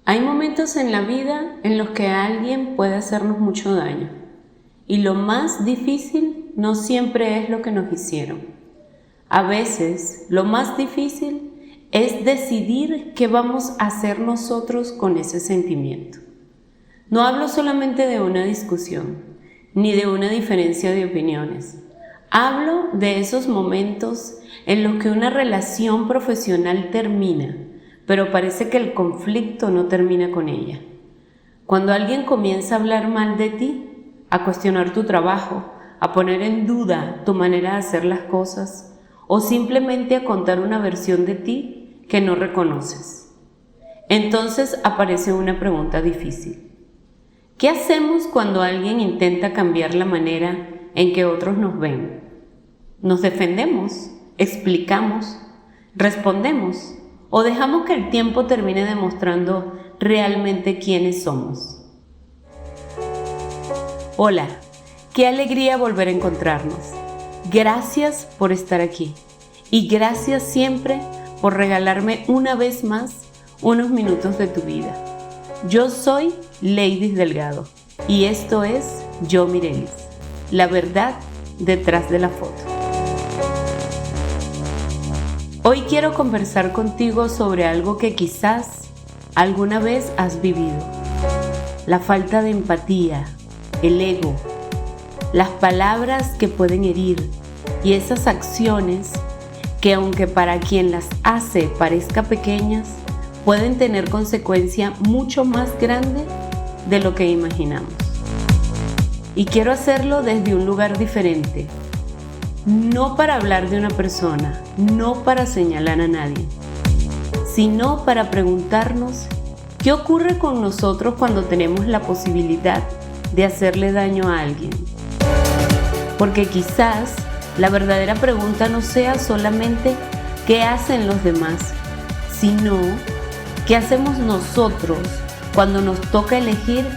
Hay momentos en la vida en los que alguien puede hacernos mucho daño y lo más difícil no siempre es lo que nos hicieron. A veces lo más difícil es decidir qué vamos a hacer nosotros con ese sentimiento. No hablo solamente de una discusión ni de una diferencia de opiniones. Hablo de esos momentos en los que una relación profesional termina, pero parece que el conflicto no termina con ella. Cuando alguien comienza a hablar mal de ti, a cuestionar tu trabajo, a poner en duda tu manera de hacer las cosas, o simplemente a contar una versión de ti que no reconoces. Entonces aparece una pregunta difícil. ¿Qué hacemos cuando alguien intenta cambiar la manera en que otros nos ven? ¿Nos defendemos? ¿Explicamos? ¿Respondemos? ¿O dejamos que el tiempo termine demostrando realmente quiénes somos? Hola, qué alegría volver a encontrarnos. Gracias por estar aquí y gracias siempre por regalarme una vez más unos minutos de tu vida. Yo soy Leidis Delgado y esto es Yo Mirelis, la verdad detrás de la foto. Hoy quiero conversar contigo sobre algo que quizás alguna vez has vivido. La falta de empatía, el ego, las palabras que pueden herir y esas acciones que aunque para quien las hace parezca pequeñas, pueden tener consecuencia mucho más grande de lo que imaginamos. Y quiero hacerlo desde un lugar diferente. No para hablar de una persona, no para señalar a nadie, sino para preguntarnos qué ocurre con nosotros cuando tenemos la posibilidad de hacerle daño a alguien. Porque quizás la verdadera pregunta no sea solamente qué hacen los demás, sino qué hacemos nosotros cuando nos toca elegir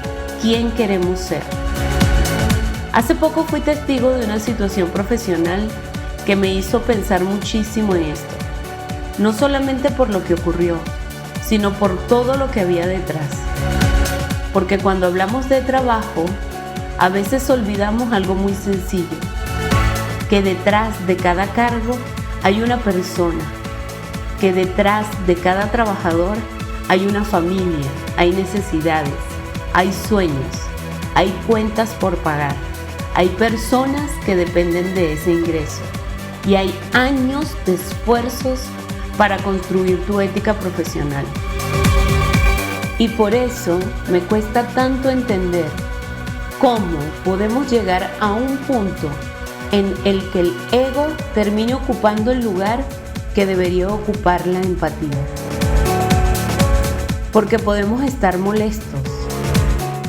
quién queremos ser. Hace poco fui testigo de una situación profesional que me hizo pensar muchísimo en esto. No solamente por lo que ocurrió, sino por todo lo que había detrás. Porque cuando hablamos de trabajo, a veces olvidamos algo muy sencillo, que detrás de cada cargo hay una persona, que detrás de cada trabajador hay una familia, hay necesidades, hay sueños, hay cuentas por pagar. Hay personas que dependen de ese ingreso y hay años de esfuerzos para construir tu ética profesional. Y por eso me cuesta tanto entender cómo podemos llegar a un punto en el que el ego termine ocupando el lugar que debería ocupar la empatía. Porque podemos estar molestos,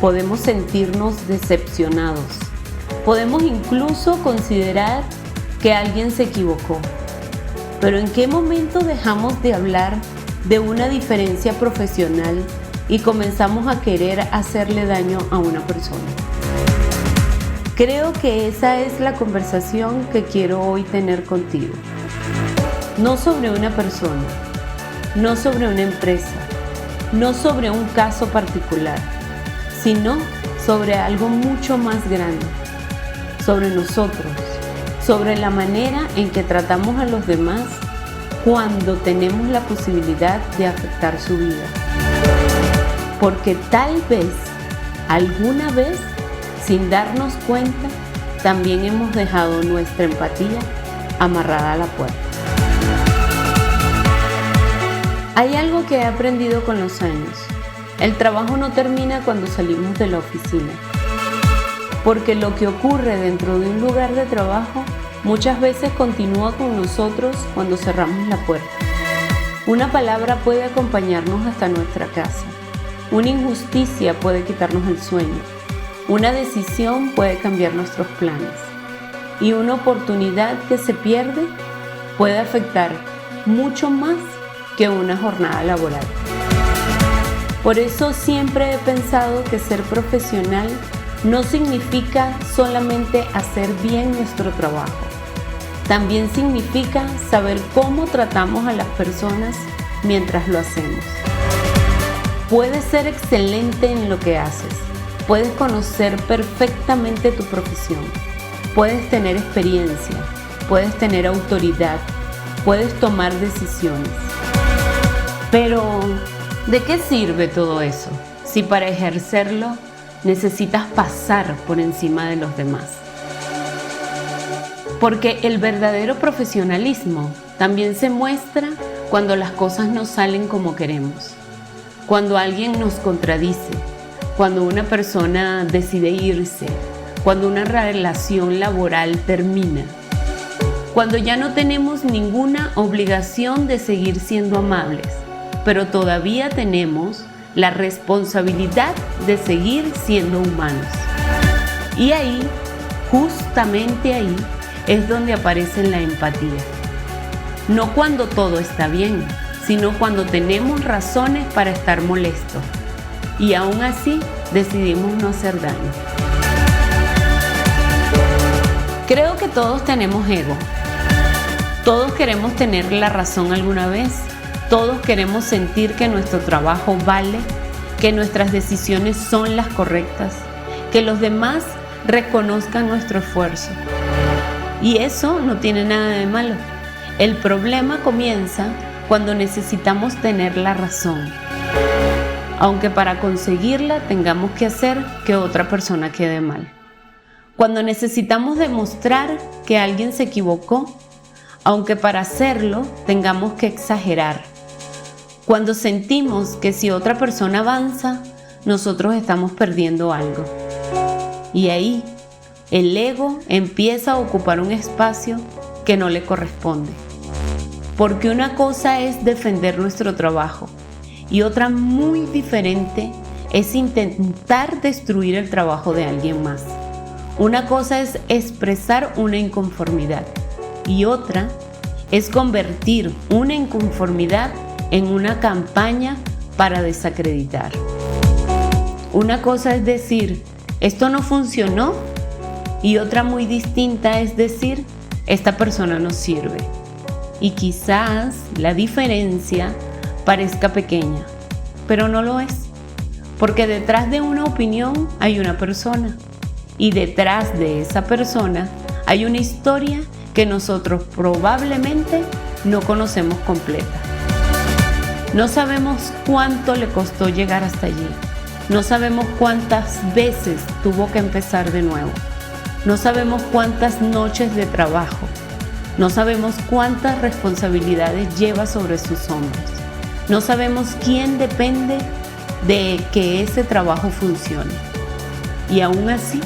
podemos sentirnos decepcionados, podemos incluso considerar que alguien se equivocó. Pero ¿en qué momento dejamos de hablar de una diferencia profesional y comenzamos a querer hacerle daño a una persona? Creo que esa es la conversación que quiero hoy tener contigo. No sobre una persona, no sobre una empresa, no sobre un caso particular, sino sobre algo mucho más grande. Sobre nosotros, sobre la manera en que tratamos a los demás cuando tenemos la posibilidad de afectar su vida. Porque tal vez, alguna vez, sin darnos cuenta, también hemos dejado nuestra empatía amarrada a la puerta. Hay algo que he aprendido con los años. El trabajo no termina cuando salimos de la oficina. Porque lo que ocurre dentro de un lugar de trabajo muchas veces continúa con nosotros cuando cerramos la puerta. Una palabra puede acompañarnos hasta nuestra casa. Una injusticia puede quitarnos el sueño. Una decisión puede cambiar nuestros planes. Y una oportunidad que se pierde puede afectar mucho más que una jornada laboral. Por eso siempre he pensado que ser profesional no significa solamente hacer bien nuestro trabajo. También significa saber cómo tratamos a las personas mientras lo hacemos. Puedes ser excelente en lo que haces. Puedes conocer perfectamente tu profesión. Puedes tener experiencia. Puedes tener autoridad. Puedes tomar decisiones. Pero, ¿de qué sirve todo eso si para ejercerlo necesitas pasar por encima de los demás? Porque el verdadero profesionalismo también se muestra cuando las cosas no salen como queremos, cuando alguien nos contradice, cuando una persona decide irse, cuando una relación laboral termina, cuando ya no tenemos ninguna obligación de seguir siendo amables, pero todavía tenemos la responsabilidad de seguir siendo humanos. Y ahí, justamente ahí, es donde aparece la empatía. No cuando todo está bien, sino cuando tenemos razones para estar molestos y aún así decidimos no hacer daño. Creo que todos tenemos ego. Todos queremos tener la razón alguna vez. Todos queremos sentir que nuestro trabajo vale, que nuestras decisiones son las correctas, que los demás reconozcan nuestro esfuerzo. Y eso no tiene nada de malo. El problema comienza cuando necesitamos tener la razón, aunque para conseguirla tengamos que hacer que otra persona quede mal. Cuando necesitamos demostrar que alguien se equivocó, aunque para hacerlo tengamos que exagerar. Cuando sentimos que si otra persona avanza, nosotros estamos perdiendo algo. Y ahí, el ego empieza a ocupar un espacio que no le corresponde. Porque una cosa es defender nuestro trabajo y otra muy diferente es intentar destruir el trabajo de alguien más. Una cosa es expresar una inconformidad y otra es convertir una inconformidad en una campaña para desacreditar. Una cosa es decir, esto no funcionó, y otra muy distinta es decir, esta persona no sirve. Y quizás la diferencia parezca pequeña, pero no lo es, porque detrás de una opinión hay una persona, y detrás de esa persona hay una historia que nosotros probablemente no conocemos completa. No sabemos cuánto le costó llegar hasta allí. No sabemos cuántas veces tuvo que empezar de nuevo. No sabemos cuántas noches de trabajo. No sabemos cuántas responsabilidades lleva sobre sus hombros. No sabemos quién depende de que ese trabajo funcione. Y aún así,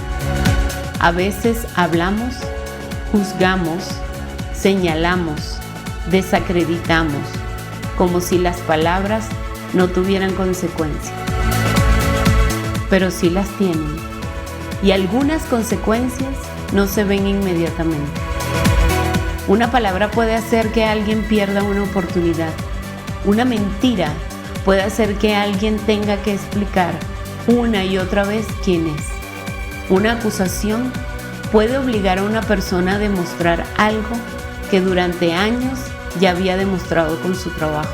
a veces hablamos, juzgamos, señalamos, desacreditamos, como si las palabras no tuvieran consecuencias. Pero sí las tienen, y algunas consecuencias no se ven inmediatamente. Una palabra puede hacer que alguien pierda una oportunidad. Una mentira puede hacer que alguien tenga que explicar una y otra vez quién es. Una acusación puede obligar a una persona a demostrar algo que durante años ya había demostrado con su trabajo.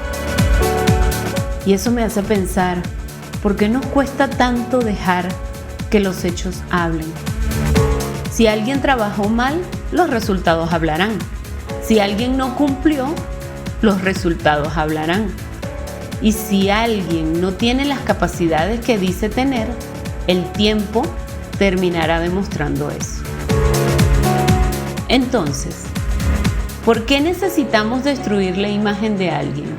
Y eso me hace pensar, ¿por qué nos cuesta tanto dejar que los hechos hablen? Si alguien trabajó mal, los resultados hablarán. Si alguien no cumplió, los resultados hablarán. Y si alguien no tiene las capacidades que dice tener, el tiempo terminará demostrando eso. Entonces, ¿por qué necesitamos destruir la imagen de alguien?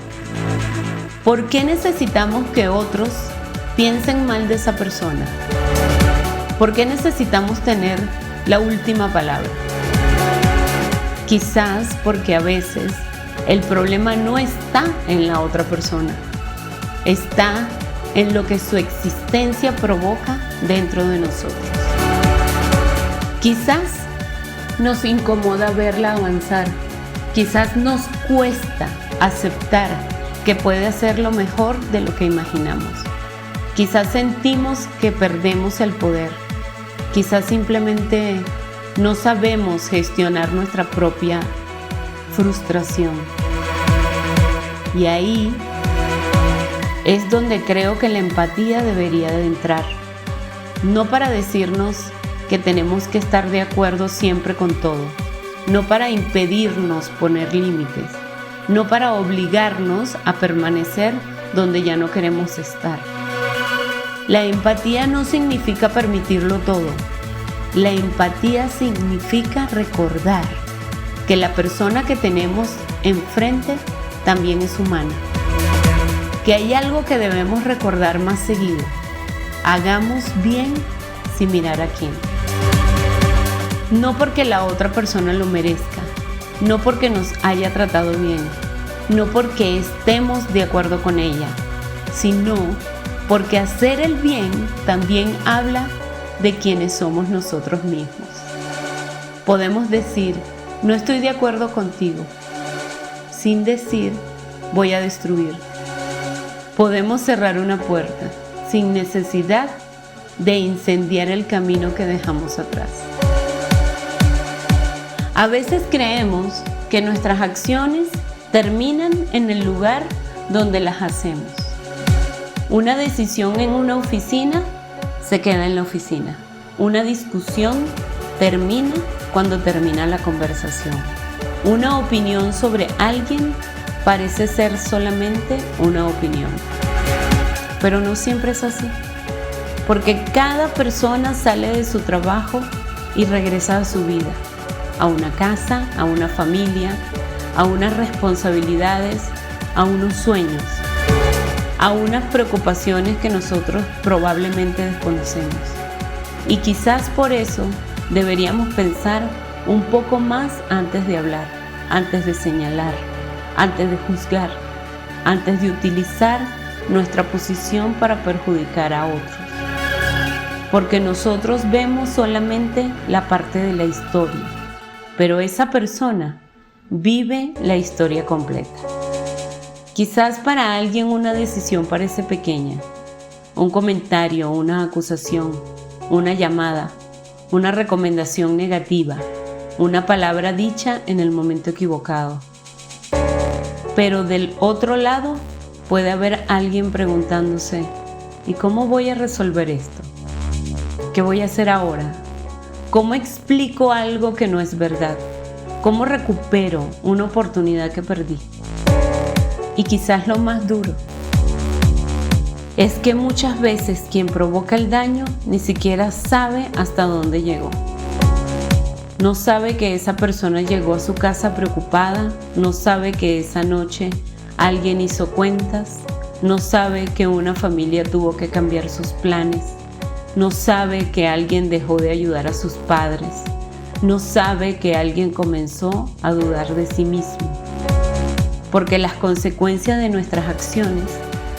¿Por qué necesitamos que otros piensen mal de esa persona? ¿Por qué necesitamos tener la última palabra? Quizás porque a veces el problema no está en la otra persona, está en lo que su existencia provoca dentro de nosotros. Quizás nos incomoda verla avanzar, quizás nos cuesta aceptar que puede hacerlo mejor de lo que imaginamos. Quizás sentimos que perdemos el poder, quizás simplemente no sabemos gestionar nuestra propia frustración. Y ahí es donde creo que la empatía debería de entrar. No para decirnos que tenemos que estar de acuerdo siempre con todo, no para impedirnos poner límites, no para obligarnos a permanecer donde ya no queremos estar. La empatía no significa permitirlo todo. La empatía significa recordar que la persona que tenemos enfrente también es humana, que hay algo que debemos recordar más seguido. Hagamos bien sin mirar a quién. No porque la otra persona lo merezca, no porque nos haya tratado bien, no porque estemos de acuerdo con ella, sino porque hacer el bien también habla de quienes somos nosotros mismos. Podemos decir, no estoy de acuerdo contigo, sin decir, voy a destruirte. Podemos cerrar una puerta sin necesidad de incendiar el camino que dejamos atrás. A veces creemos que nuestras acciones terminan en el lugar donde las hacemos. Una decisión en una oficina se queda en la oficina. Una discusión termina cuando termina la conversación. Una opinión sobre alguien parece ser solamente una opinión. Pero no siempre es así, porque cada persona sale de su trabajo y regresa a su vida, a una casa, a una familia, a unas responsabilidades, a unos sueños, a unas preocupaciones que nosotros probablemente desconocemos. Y quizás por eso deberíamos pensar un poco más antes de hablar, antes de señalar, antes de juzgar, antes de utilizar nuestra posición para perjudicar a otros. Porque nosotros vemos solamente la parte de la historia, pero esa persona vive la historia completa. Quizás para alguien una decisión parece pequeña, un comentario, una acusación, una llamada, una recomendación negativa, una palabra dicha en el momento equivocado. Pero del otro lado puede haber alguien preguntándose, ¿y cómo voy a resolver esto? ¿Qué voy a hacer ahora? ¿Cómo explico algo que no es verdad? ¿Cómo recupero una oportunidad que perdí? Y quizás lo más duro es que muchas veces quien provoca el daño ni siquiera sabe hasta dónde llegó. No sabe que esa persona llegó a su casa preocupada, no sabe que esa noche alguien hizo cuentas, no sabe que una familia tuvo que cambiar sus planes, no sabe que alguien dejó de ayudar a sus padres, no sabe que alguien comenzó a dudar de sí mismo. Porque las consecuencias de nuestras acciones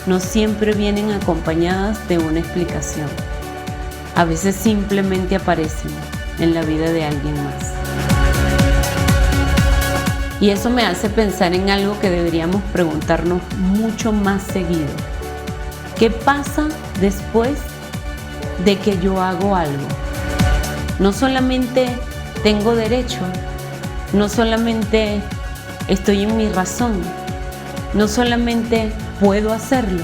no siempre vienen acompañadas de una explicación. A veces simplemente aparecen en la vida de alguien más. Y eso me hace pensar en algo que deberíamos preguntarnos mucho más seguido. ¿Qué pasa después de que yo hago algo? No solamente tengo derecho, no solamente estoy en mi razón, no solamente puedo hacerlo,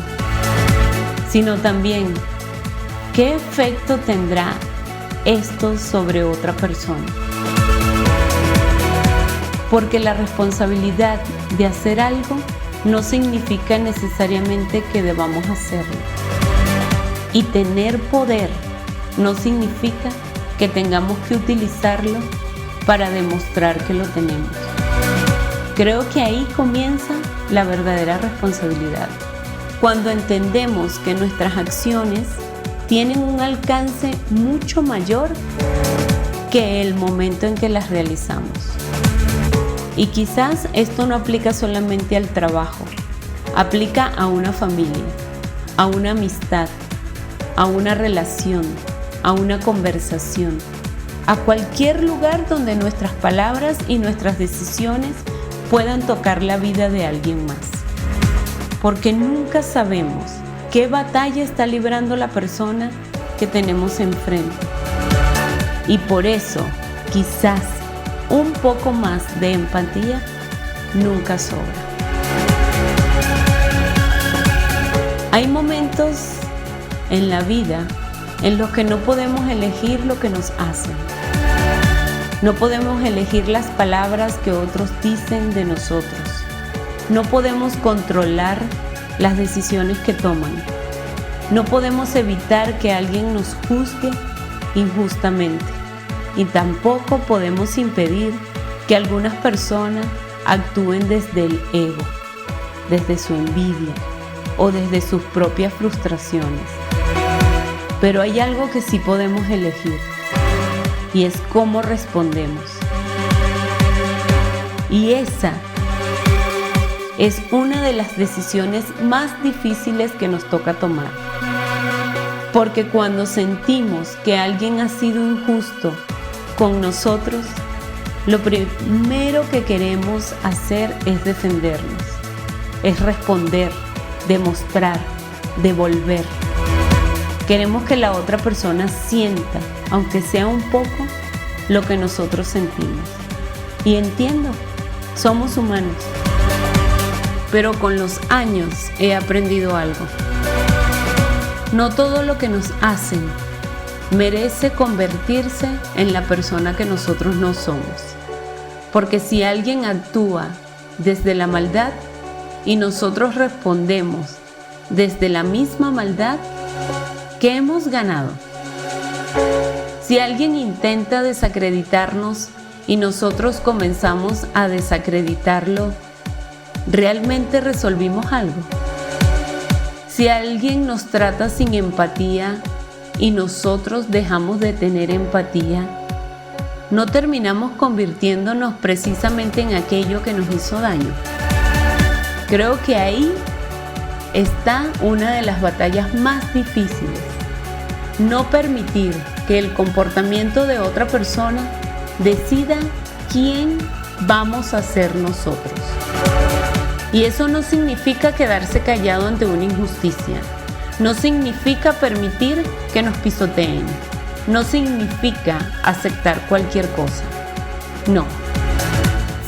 sino también ¿qué efecto tendrá esto sobre otra persona? Porque la responsabilidad de hacer algo no significa necesariamente que debamos hacerlo. Y tener poder no significa que tengamos que utilizarlo para demostrar que lo tenemos. Creo que ahí comienza la verdadera responsabilidad. Cuando entendemos que nuestras acciones tienen un alcance mucho mayor que el momento en que las realizamos. Y quizás esto no aplica solamente al trabajo, aplica a una familia, a una amistad, a una relación, a una conversación, a cualquier lugar donde nuestras palabras y nuestras decisiones puedan tocar la vida de alguien más. Porque nunca sabemos qué batalla está librando la persona que tenemos enfrente. Y por eso, quizás un poco más de empatía nunca sobra. Hay momentos en la vida en los que no podemos elegir lo que nos hacen. No podemos elegir las palabras que otros dicen de nosotros. No podemos controlar las decisiones que toman. No podemos evitar que alguien nos juzgue injustamente. Y tampoco podemos impedir que algunas personas actúen desde el ego, desde su envidia o desde sus propias frustraciones. Pero hay algo que sí podemos elegir, y es cómo respondemos. Y esa es una de las decisiones más difíciles que nos toca tomar. Porque cuando sentimos que alguien ha sido injusto con nosotros, lo primero que queremos hacer es defendernos, es responder, demostrar, devolver. Queremos que la otra persona sienta, aunque sea un poco, lo que nosotros sentimos. Y entiendo, somos humanos. Pero con los años he aprendido algo. No todo lo que nos hacen merece convertirse en la persona que nosotros no somos. Porque si alguien actúa desde la maldad y nosotros respondemos desde la misma maldad, ¿qué hemos ganado? Si alguien intenta desacreditarnos y nosotros comenzamos a desacreditarlo, ¿realmente resolvimos algo? Si alguien nos trata sin empatía y nosotros dejamos de tener empatía, ¿no terminamos convirtiéndonos precisamente en aquello que nos hizo daño? Creo que ahí está una de las batallas más difíciles. No permitir que el comportamiento de otra persona decida quién vamos a ser nosotros. Y eso no significa quedarse callado ante una injusticia. No significa permitir que nos pisoteen. No significa aceptar cualquier cosa. No.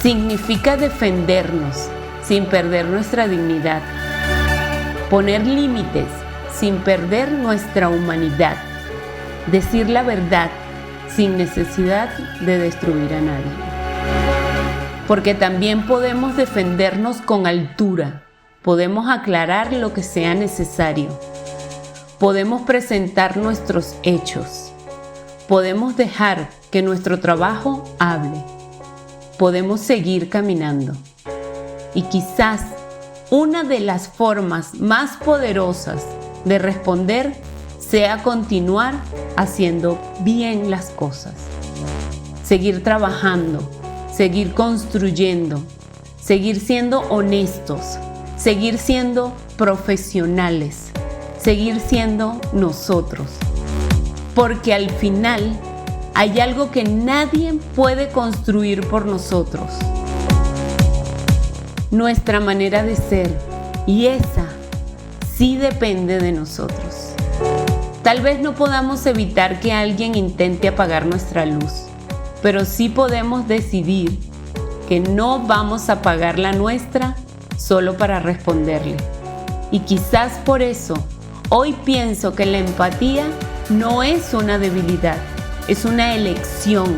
Significa defendernos sin perder nuestra dignidad. Poner límites sin perder nuestra humanidad. Decir la verdad sin necesidad de destruir a nadie. Porque también podemos defendernos con altura. Podemos aclarar lo que sea necesario. Podemos presentar nuestros hechos. Podemos dejar que nuestro trabajo hable. Podemos seguir caminando. Y quizás una de las formas más poderosas de responder sea continuar haciendo bien las cosas. Seguir trabajando, seguir construyendo, seguir siendo honestos, seguir siendo profesionales, seguir siendo nosotros. Porque al final hay algo que nadie puede construir por nosotros. Nuestra manera de ser, y esa sí depende de nosotros. Tal vez no podamos evitar que alguien intente apagar nuestra luz, pero sí podemos decidir que no vamos a apagar la nuestra solo para responderle. Y quizás por eso, hoy pienso que la empatía no es una debilidad, es una elección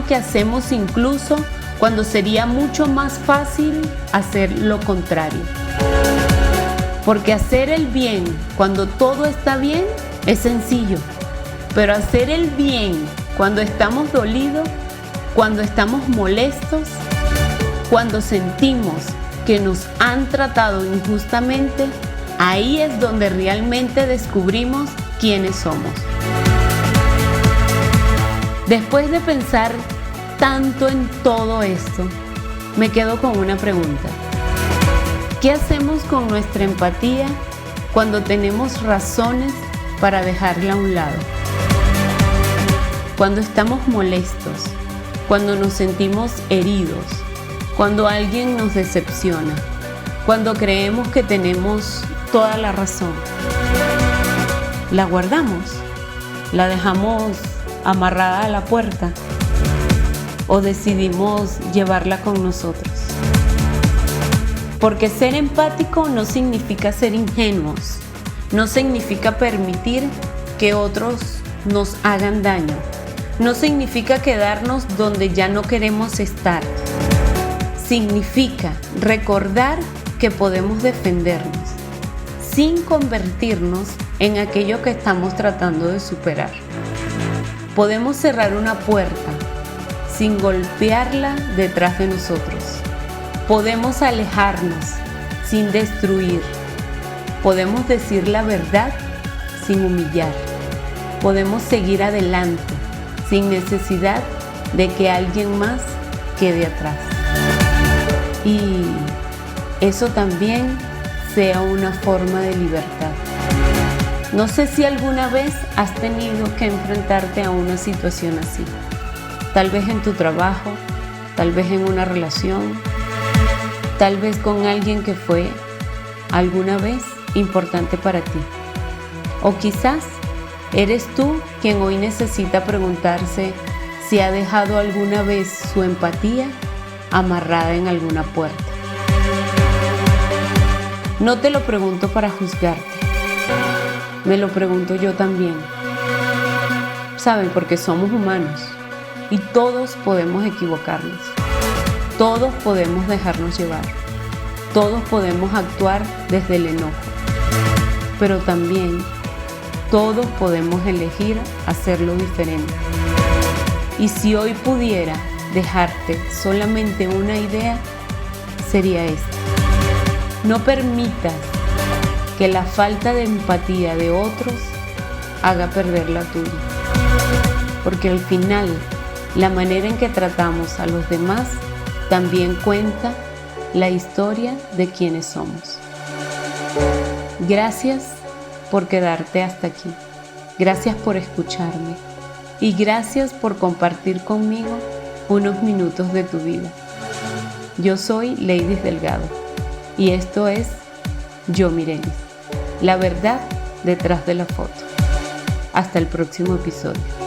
que hacemos incluso cuando sería mucho más fácil hacer lo contrario. Porque hacer el bien cuando todo está bien es sencillo, pero hacer el bien cuando estamos dolidos, cuando estamos molestos, cuando sentimos que nos han tratado injustamente, ahí es donde realmente descubrimos quiénes somos. Después de pensar tanto en todo esto, me quedo con una pregunta. ¿Qué hacemos con nuestra empatía cuando tenemos razones para dejarla a un lado? Cuando estamos molestos, cuando nos sentimos heridos, cuando alguien nos decepciona, cuando creemos que tenemos toda la razón. ¿La guardamos? ¿La dejamos amarrada a la puerta? ¿O decidimos llevarla con nosotros? Porque ser empático no significa ser ingenuos, no significa permitir que otros nos hagan daño, no significa quedarnos donde ya no queremos estar. Significa recordar que podemos defendernos sin convertirnos en aquello que estamos tratando de superar. Podemos cerrar una puerta sin golpearla detrás de nosotros. Podemos alejarnos sin destruir. Podemos decir la verdad sin humillar. Podemos seguir adelante sin necesidad de que alguien más quede atrás. Y eso también sea una forma de libertad. No sé si alguna vez has tenido que enfrentarte a una situación así. Tal vez en tu trabajo, tal vez en una relación, tal vez con alguien que fue alguna vez importante para ti. O quizás eres tú quien hoy necesita preguntarse si ha dejado alguna vez su empatía amarrada en alguna puerta. No te lo pregunto para juzgarte, me lo pregunto yo también. Saben, porque somos humanos y todos podemos equivocarnos, todos podemos dejarnos llevar, todos podemos actuar desde el enojo, pero también todos podemos elegir hacerlo diferente. Y si hoy pudiera dejarte solamente una idea, sería esta: no permitas que la falta de empatía de otros haga perder la tuya, porque al final la manera en que tratamos a los demás también cuenta la historia de quienes somos. Gracias por quedarte hasta aquí, gracias por escucharme y gracias por compartir conmigo unos minutos de tu vida. Yo soy Leidis Delgado y esto es Yo Mirelis, la verdad detrás de la foto. Hasta el próximo episodio.